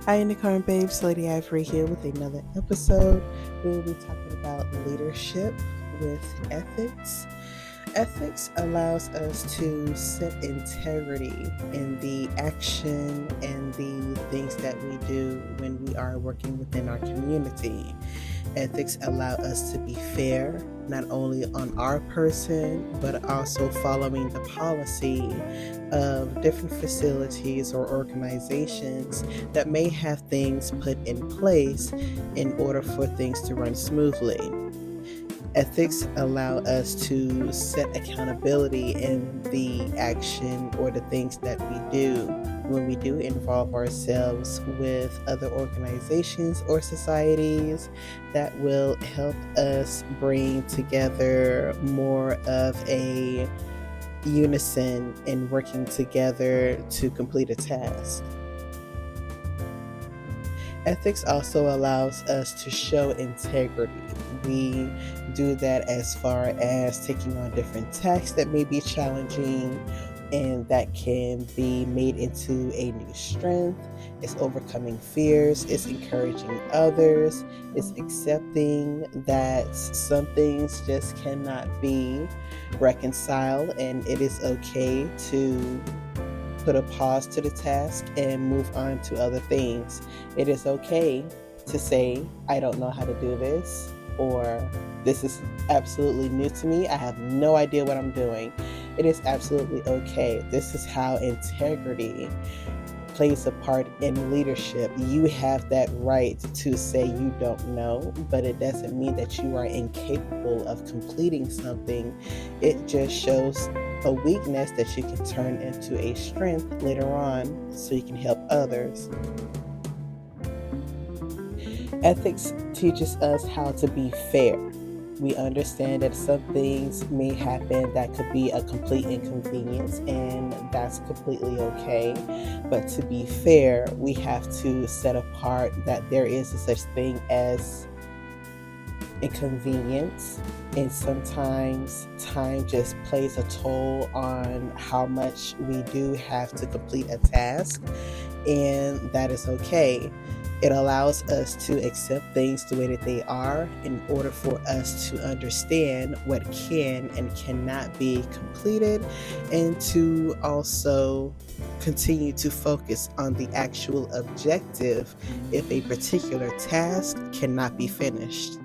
Hi, Unicorn Babes, Lady Ivory here with another episode. We will be talking about leadership with ethics. Ethics allows us to set integrity in the action and the things that we do when we are working within our community. Ethics allow us to be fair, not only on our person, but also following the policy of different facilities or organizations that may have things put in place in order for things to run smoothly. Ethics allow us to set accountability in the action or the things that we do when we do involve ourselves with other organizations or societies that will help us bring together more of a unison in working together to complete a task. Ethics also allows us to show integrity. We do that as far as taking on different tasks that may be challenging and that can be made into a new strength. It's overcoming fears, it's encouraging others, it's accepting that some things just cannot be reconciled, and it is okay to put a pause to the task and move on to other things. It is okay to say, I don't know how to do this, or this is absolutely new to me. I have no idea what I'm doing. It is absolutely okay. This is how integrity plays a part in leadership. You have that right to say you don't know, but it doesn't mean that you are incapable of completing something. It just shows a weakness that you can turn into a strength later on so you can help others. Ethics teaches us how to be fair. We understand that some things may happen that could be a complete inconvenience, and that's completely okay. But to be fair, we have to set apart that there is a such thing as inconvenience, and sometimes time just plays a toll on how much we do have to complete a task, and that is okay. It allows us to accept things the way that they are in order for us to understand what can and cannot be completed, and to also continue to focus on the actual objective if a particular task cannot be finished.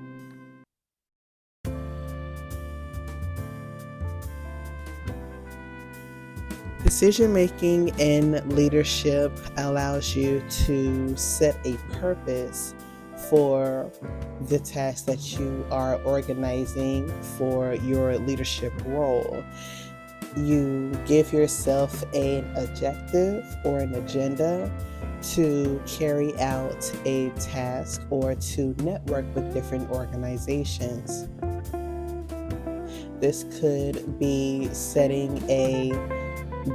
Decision making in leadership allows you to set a purpose for the task that you are organizing for your leadership role. You give yourself an objective or an agenda to carry out a task or to network with different organizations. This could be setting a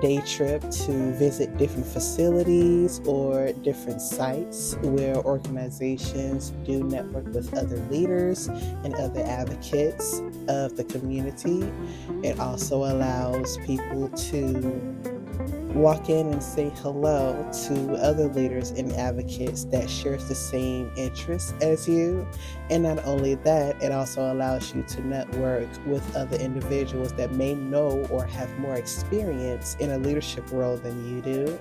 day trip to visit different facilities or different sites where organizations do network with other leaders and other advocates of the community. It also allows people to walk in and say hello to other leaders and advocates that shares the same interests as you. And not only that, it also allows you to network with other individuals that may know or have more experience in a leadership role than you do.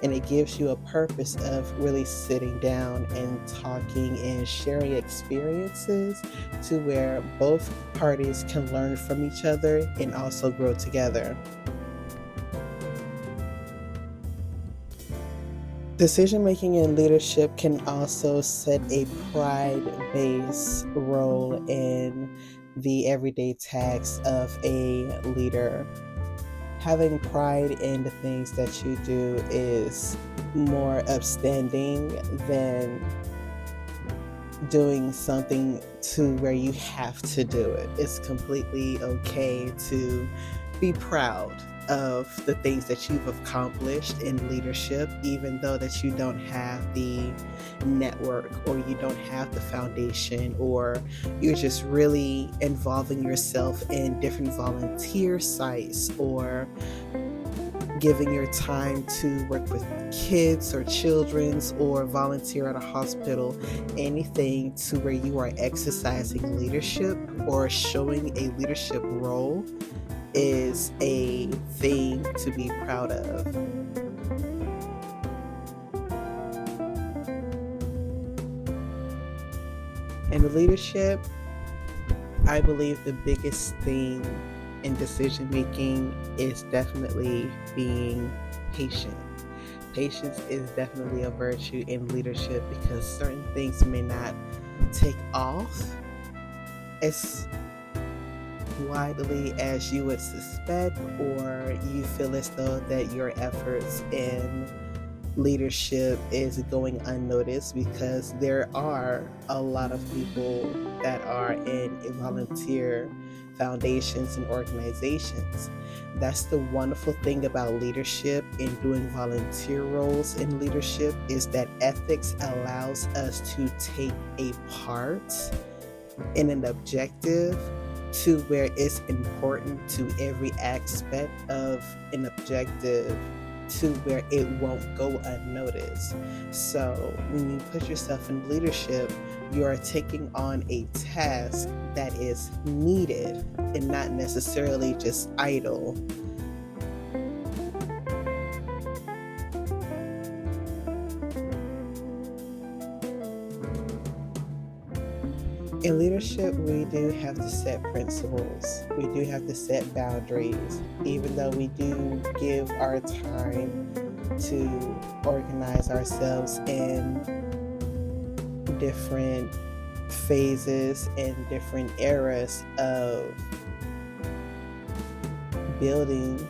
And it gives you a purpose of really sitting down and talking and sharing experiences to where both parties can learn from each other and also grow together. Decision making in leadership can also set a pride based role in the everyday tasks of a leader. Having pride in the things that you do is more upstanding than doing something to where you have to do it. It's completely okay to be proud of the things that you've accomplished in leadership, even though that you don't have the network or you don't have the foundation, or you're just really involving yourself in different volunteer sites or giving your time to work with kids or children's or volunteer at a hospital, anything to where you are exercising leadership or showing a leadership role is a thing to be proud of. In leadership, I believe the biggest thing in decision making is definitely being patient. Patience is definitely a virtue in leadership because certain things may not take off as widely as you would suspect, or you feel as though that your efforts in leadership is going unnoticed, because there are a lot of people that are in volunteer foundations and organizations. That's the wonderful thing about leadership and doing volunteer roles in leadership, is that ethics allows us to take a part in an objective to where it's important to every aspect of an objective to where it won't go unnoticed. So when you put yourself in leadership, you are taking on a task that is needed and not necessarily just idle. In leadership, we do have to set principles. We do have to set boundaries, even though we do give our time to organize ourselves in different phases and different eras of building.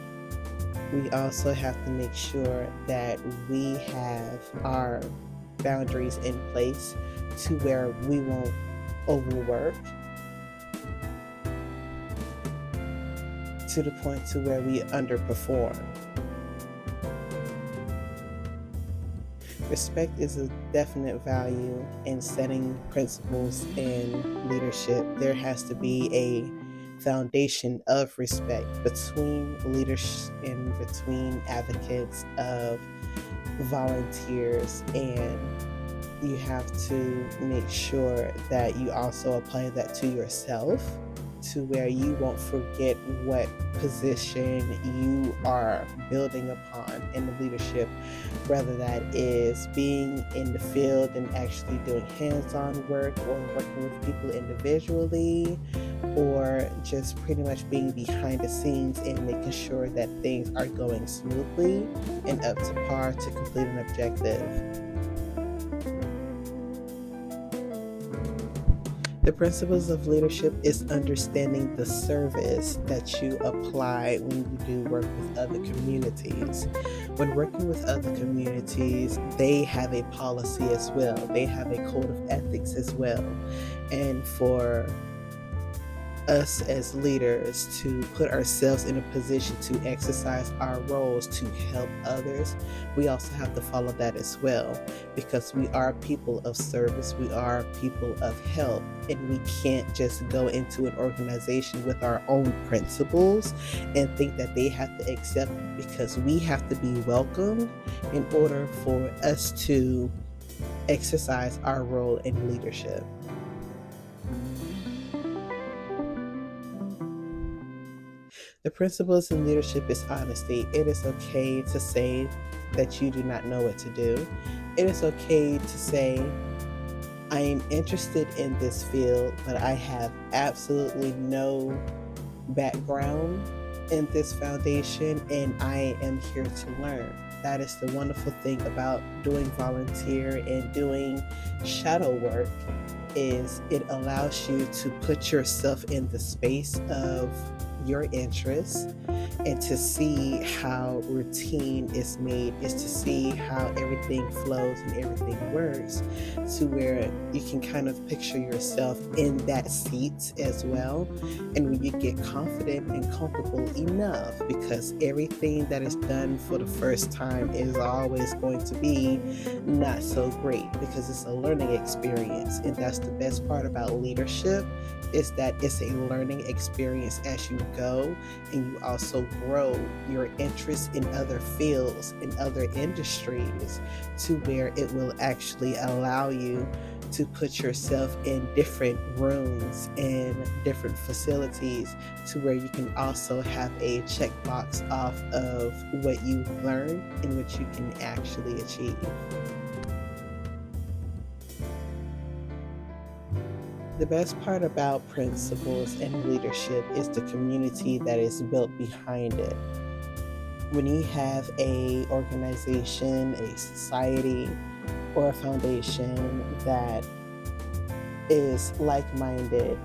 We also have to make sure that we have our boundaries in place to where we won't overwork to the point to where we underperform. Respect is a definite value in setting principles in leadership. There has to be a foundation of respect between leaders and between advocates of volunteers, and you have to make sure that you also apply that to yourself, to where you won't forget what position you are building upon in the leadership, whether that is being in the field and actually doing hands-on work, or working with people individually, or just pretty much being behind the scenes and making sure that things are going smoothly and up to par to complete an objective. The principles of leadership is understanding the service that you apply when you do work with other communities. When working with other communities, they have a policy as well. They have a code of ethics as well. And for us as leaders to put ourselves in a position to exercise our roles to help others, we also have to follow that as well, because we are people of service, we are people of help, and we can't just go into an organization with our own principles and think that they have to accept it, because we have to be welcomed in order for us to exercise our role in leadership. The principles in leadership is honesty. It is okay to say that you do not know what to do. It is okay to say, I am interested in this field, but I have absolutely no background in this foundation, and I am here to learn. That is the wonderful thing about doing volunteer and doing shadow work, is it allows you to put yourself in the space of your interests and to see how routine is made, is to see how everything flows and everything works, to where you can kind of picture yourself in that seat as well. And when you get confident and comfortable enough, because everything that is done for the first time is always going to be not so great, because it's a learning experience. And that's the best part about leadership, is that it's a learning experience as you go, and you also grow your interest in other fields, in other industries, to where it will actually allow you to put yourself in different rooms and different facilities, to where you can also have a checkbox off of what you've learned and what you can actually achieve. The best part about principles and leadership is the community that is built behind it. When you have a organization, a society, or a foundation that is like-minded,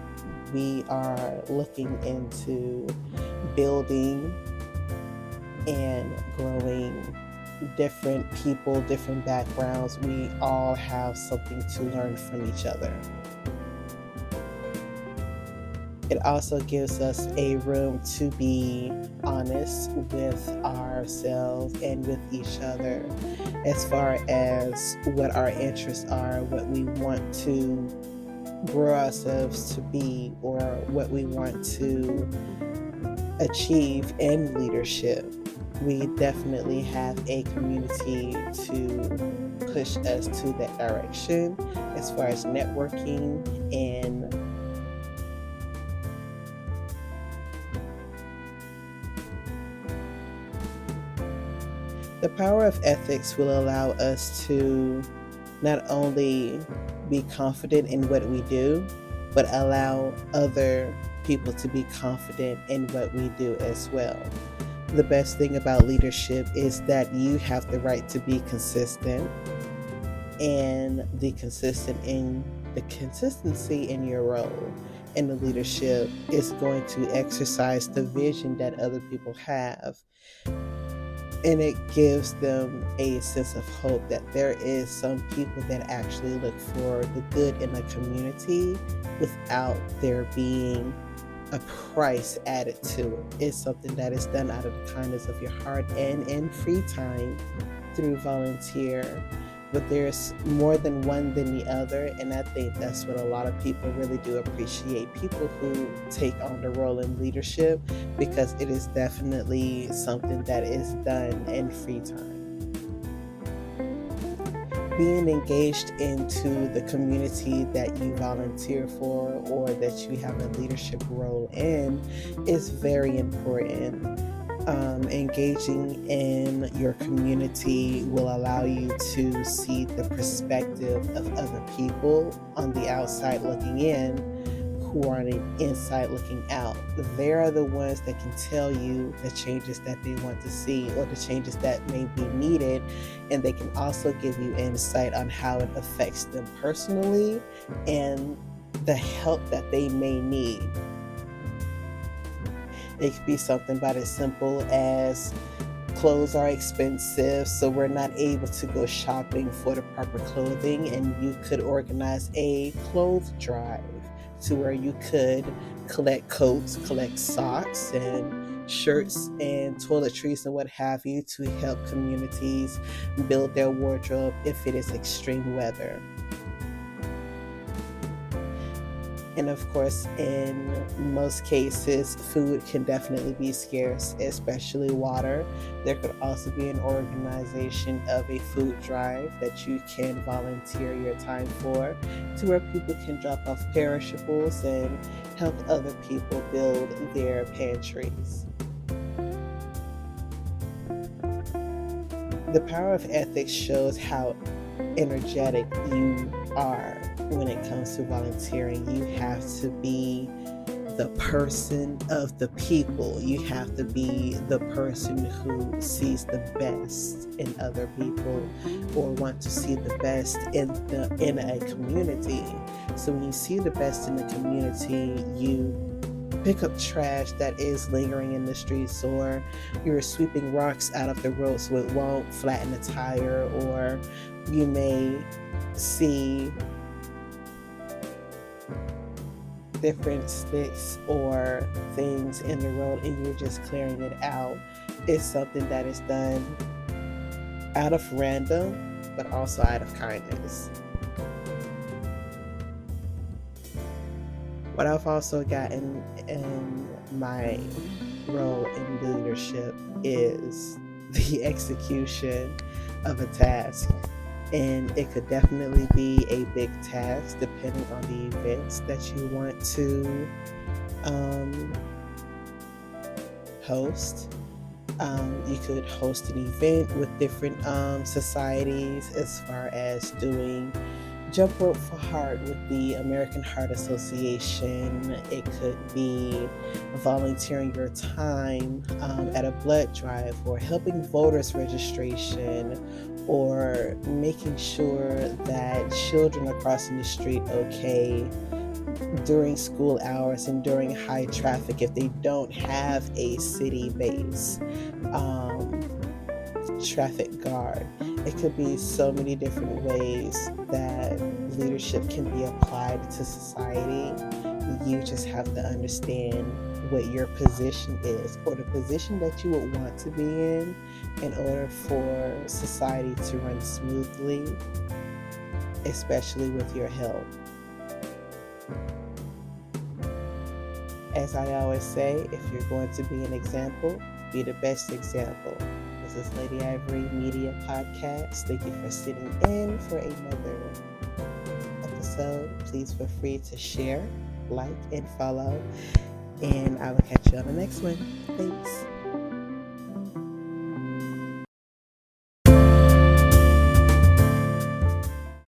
we are looking into building and growing different people, different backgrounds. We all have something to learn from each other. It also gives us a room to be honest with ourselves and with each other as far as what our interests are, what we want to grow ourselves to be, or what we want to achieve in leadership. We definitely have a community to push us to that direction as far as networking and the power of ethics will allow us to not only be confident in what we do, but allow other people to be confident in what we do as well. The best thing about leadership is that you have the right to be consistent, and the consistency in your role in the leadership is going to exercise the vision that other people have, and it gives them a sense of hope that there is some people that actually look for the good in the community without there being a price added to it. It's something that is done out of the kindness of your heart and in free time through volunteer. But there's more than one than the other, and I think that's what a lot of people really do appreciate. People who take on the role in leadership, because it is definitely something that is done in free time. Being engaged into the community that you volunteer for or that you have a leadership role in is very important. Engaging in your community will allow you to see the perspective of other people on the outside looking in, who are on the inside looking out. They are the ones that can tell you the changes that they want to see or the changes that may be needed, and they can also give you insight on how it affects them personally and the help that they may need. It could be something about as simple as clothes are expensive, so we're not able to go shopping for the proper clothing, and you could organize a clothes drive to where you could collect coats, collect socks and shirts and toiletries and what have you to help communities build their wardrobe if it is extreme weather. And of course, in most cases, food can definitely be scarce, especially water. There could also be an organization of a food drive that you can volunteer your time for, to where people can drop off perishables and help other people build their pantries. The power of ethics shows how energetic you are when it comes to volunteering. You have to be the person of the people. You have to be the person who sees the best in other people or want to see the best in a community. So when you see the best in the community, you pick up trash that is lingering in the streets, or you're sweeping rocks out of the road so it won't flatten the tire, or you may see different sticks or things in the road and you're just clearing it out. It's something that is done out of random, but also out of kindness. What I've also gotten in my role in leadership is the execution of a task. And it could definitely be a big task depending on the events that you want to um, host. You could host an event with different societies, as far as doing jump rope for heart with the American Heart Association. It could be volunteering your time at a blood drive, or helping voters registration, or making sure that children are crossing the street okay during school hours and during high traffic if they don't have a city base um, traffic guard. It could be so many different ways that leadership can be applied to society. You just have to understand what your position is, or the position that you would want to be in order for society to run smoothly, especially with your help. As I always say, if you're going to be an example, be the best example. This is Lady Ivory Media Podcast. Thank you for sitting in for another episode. Please feel free to share, like, and follow. And I will catch you on the next one. Thanks.